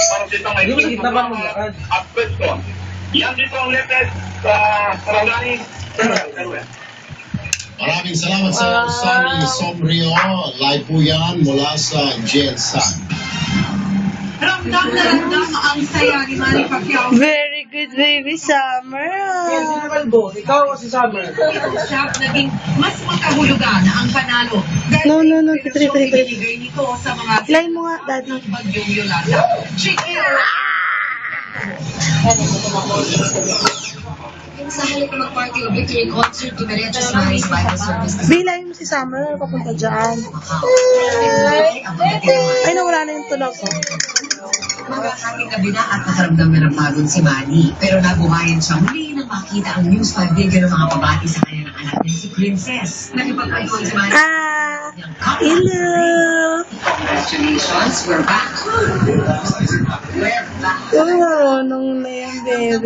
para dito may at question. Yan dito ang latest sa Sarangani. Maraming salamat sa Sunny Somrio. Live po yan mula sa Jensan. Ramdam na ramdam ang saya ni Manny Pacquiao. Very good, baby Summer. Ikaw o si Summer? Siya naging mas makahulugan ang panalo. No. Three. Nito sa mga Line mo nga, Daddy. bagyong Yolanda. Sa halip na mag-party o victory concert, dumiretso si Maris Bible Service. Bilay mo si Summer, papunta dyan. Ay, nawala na yung tunog ko. Magkakating gabi na at nakaramdam na ng pagod si Manny. Pero nabuhayan siya muli nang makita ang News 5 video ng mga pabati sa kanya ng anak niya si Princess. Nakipagkwentuhan si Manny. Hello! Congratulations, we're back. We're back. Oh, nung na yan, baby.